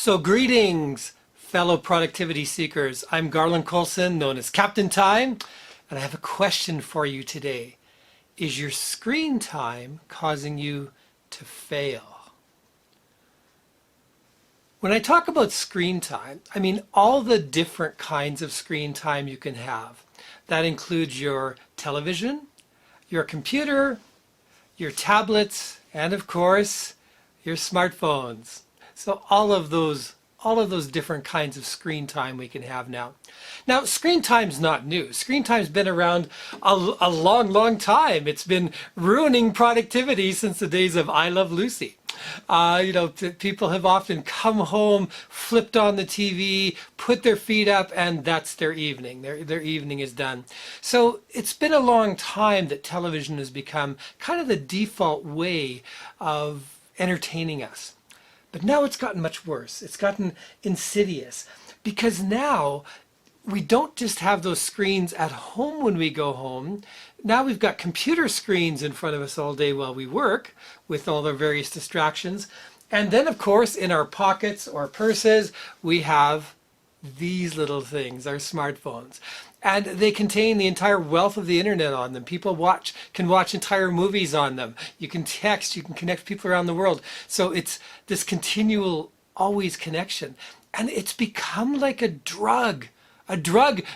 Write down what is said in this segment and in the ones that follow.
So greetings, fellow productivity seekers. I'm Garland Coulson, known as Captain Time, and I have a question for you today. Is your screen time causing you to fail? When I talk about screen time, I mean all the different kinds of screen time you can have. That includes your television, your computer, your tablets, and of course, your smartphones. So all of those different kinds of screen time we can have now. Now, screen time's not new. Screen time's been around a long time. It's been ruining productivity since the days of I Love Lucy. People have often come home, flipped on the TV, put their feet up, and that's their evening. Their evening is done. So it's been a long time that television has become kind of the default way of entertaining us. But now it's gotten much worse. It's gotten insidious because now we don't just have those screens at home when we go home. Now we've got computer screens in front of us all day while we work with all their various distractions. And then, of course, in our pockets or purses, we have these little things, our smartphones. And they contain the entire wealth of the internet on them. People can watch entire movies on them. You can text, you can connect people around the world. So it's this continual, always connection. And it's become like a drug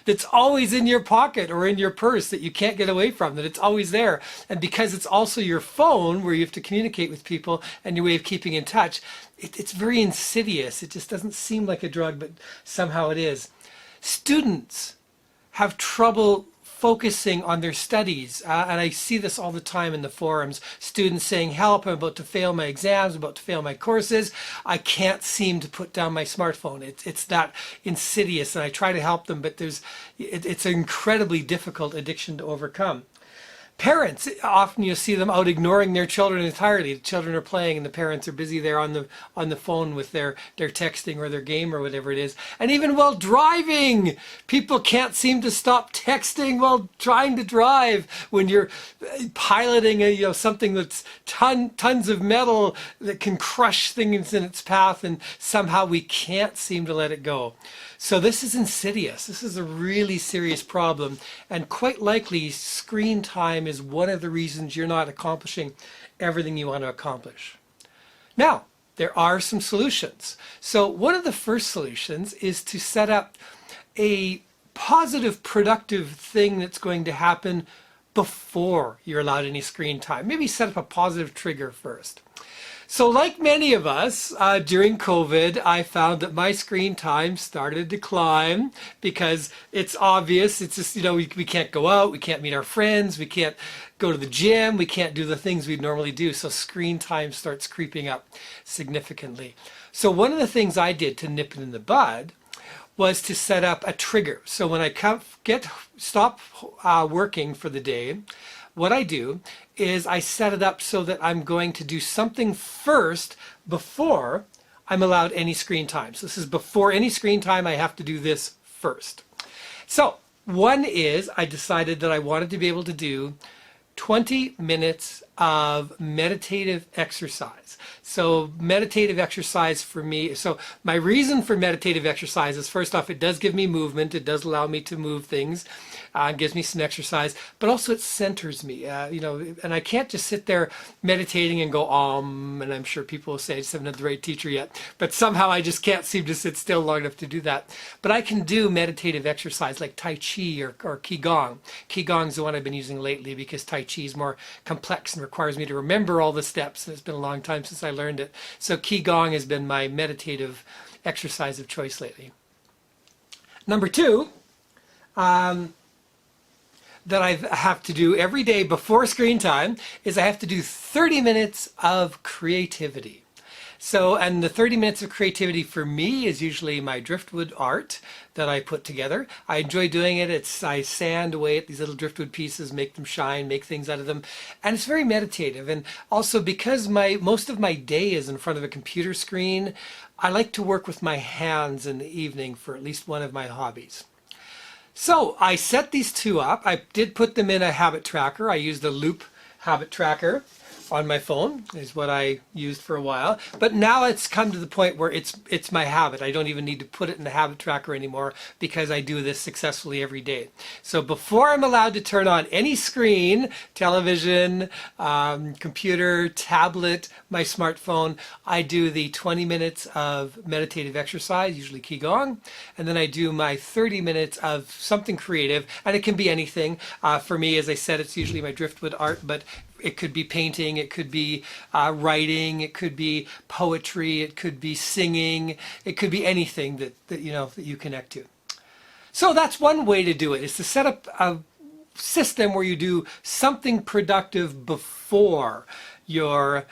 that's always in your pocket or in your purse that you can't get away from, that it's always there. And because it's also your phone where you have to communicate with people and your way of keeping in touch, it's very insidious. It just doesn't seem like a drug, but somehow it is. Students have trouble focusing on their studies. And I see this all the time in the forums. Students saying, help, I'm about to fail my exams, I'm about to fail my courses. I can't seem to put down my smartphone. It's that insidious, and I try to help them, but it's an incredibly difficult addiction to overcome. Parents, often you'll see them out ignoring their children entirely. The children are playing and the parents are busy there on the phone with their texting or their game or whatever it is. And even while driving, people can't seem to stop texting while trying to drive. When you're piloting something that's tons of metal that can crush things in its path, and somehow we can't seem to let it go. So this is insidious. This is a really serious problem, and quite likely screen time is one of the reasons you're not accomplishing everything you want to accomplish. Now, there are some solutions. So one of the first solutions is to set up a positive, productive thing that's going to happen before you're allowed any screen time. Maybe set up a positive trigger first. So like many of us, during COVID, I found that my screen time started to climb because it's obvious. It's just, we can't go out, we can't meet our friends, we can't go to the gym, we can't do the things we'd normally do. So screen time starts creeping up significantly. So one of the things I did to nip it in the bud was to set up a trigger. So when I stop working for the day, what I do is I set it up so that I'm going to do something first before I'm allowed any screen time. So this is before any screen time, I have to do this first. So one is I decided that I wanted to be able to do 20 minutes of meditative exercise. So meditative exercise for me, so my reason for meditative exercise is, first off, it does give me movement. It does allow me to move things. Gives me some exercise, but also it centers me, and I can't just sit there meditating and go, and I'm sure people will say I just haven't had the right teacher yet, but somehow I just can't seem to sit still long enough to do that. But I can do meditative exercise like Tai Chi or Qigong. Qigong is the one I've been using lately because Tai Chi is more complex and requires me to remember all the steps, and it's been a long time since I learned it. So Qigong has been my meditative exercise of choice lately. Number two, that I have to do every day before screen time is I have to do 30 minutes of creativity. So, and the 30 minutes of creativity for me is usually my driftwood art that I put together. I enjoy doing it. I sand away at these little driftwood pieces, make them shine, make things out of them. And it's very meditative. And also because most of my day is in front of a computer screen, I like to work with my hands in the evening for at least one of my hobbies. So I set these two up. I did put them in a habit tracker. I used the Loop habit tracker. on my phone is what I used for a while, but now it's come to the point where it's my habit. I don't even need to put it in the habit tracker anymore because I do this successfully every day. So before I'm allowed to turn on any screen, television, computer, tablet, my smartphone, I do the 20 minutes of meditative exercise, usually Qigong, and then I do my 30 minutes of something creative, and it can be anything. For me, as I said, it's usually my driftwood art, but it could be painting, it could be writing, it could be poetry, it could be singing, it could be anything that you connect to. So that's one way to do it, is to set up a system where you do something productive before your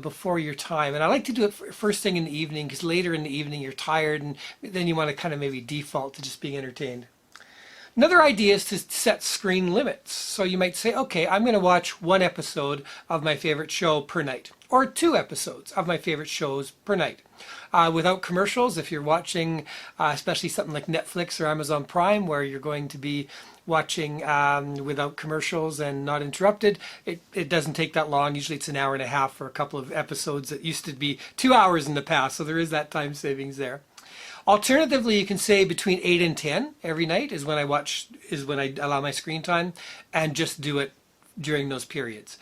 before your time. And I like to do it first thing in the evening, because later in the evening you're tired and then you want to kind of maybe default to just being entertained. Another idea is to set screen limits. So you might say, okay, I'm going to watch 1 episode of my favorite show per night, or 2 episodes of my favorite shows per night. Without commercials, if you're watching especially something like Netflix or Amazon Prime, where you're going to be watching without commercials and not interrupted, it doesn't take that long. Usually it's an hour and a half for a couple of episodes that used to be 2 hours in the past, so there is that time savings there. Alternatively, you can say between 8 and 10 every night is when I allow my screen time, and just do it during those periods.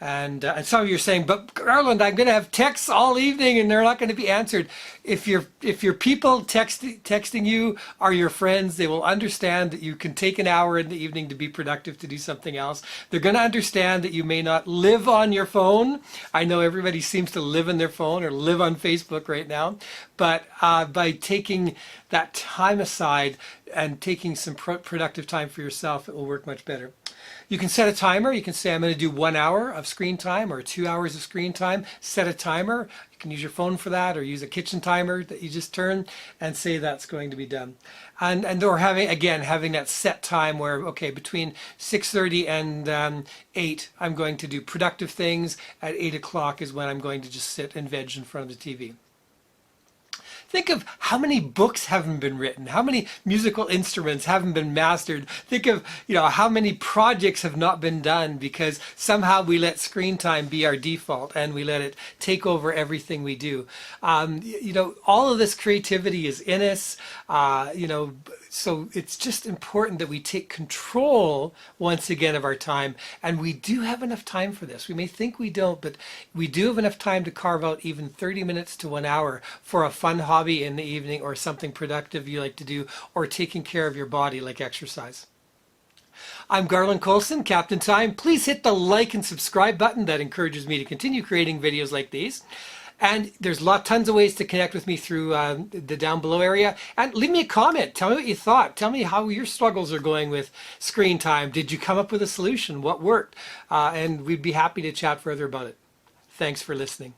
And some of you are saying, but Garland, I'm going to have texts all evening and they're not going to be answered. If your people texting you are your friends, they will understand that you can take an hour in the evening to be productive, to do something else. They're going to understand that you may not live on your phone. I know everybody seems to live on their phone or live on Facebook right now, but by taking that time aside and taking some productive time for yourself, it will work much better. You can set a timer. You can say, I'm going to do 1 hour of screen time or 2 hours of screen time. Set a timer. You can use your phone for that, or use a kitchen timer that you just turn and say that's going to be done. And or having that set time where, okay, between 6:30 and 8, I'm going to do productive things. At 8 o'clock is when I'm going to just sit and veg in front of the TV. Think of how many books haven't been written, how many musical instruments haven't been mastered. Think of how many projects have not been done because somehow we let screen time be our default and we let it take over everything we do. All of this creativity is in us. So it's just important that we take control once again of our time, and we do have enough time for this. We may think we don't, but we do have enough time to carve out even 30 minutes to 1 hour for a fun hobby in the evening, or something productive you like to do, or taking care of your body like exercise. I'm Garland Coulson, Captain Time. Please hit the like and subscribe button. That encourages me to continue creating videos like these. And there's tons of ways to connect with me through the down below area. And leave me a comment. Tell me what you thought. Tell me how your struggles are going with screen time. Did you come up with a solution? What worked? And we'd be happy to chat further about it. Thanks for listening.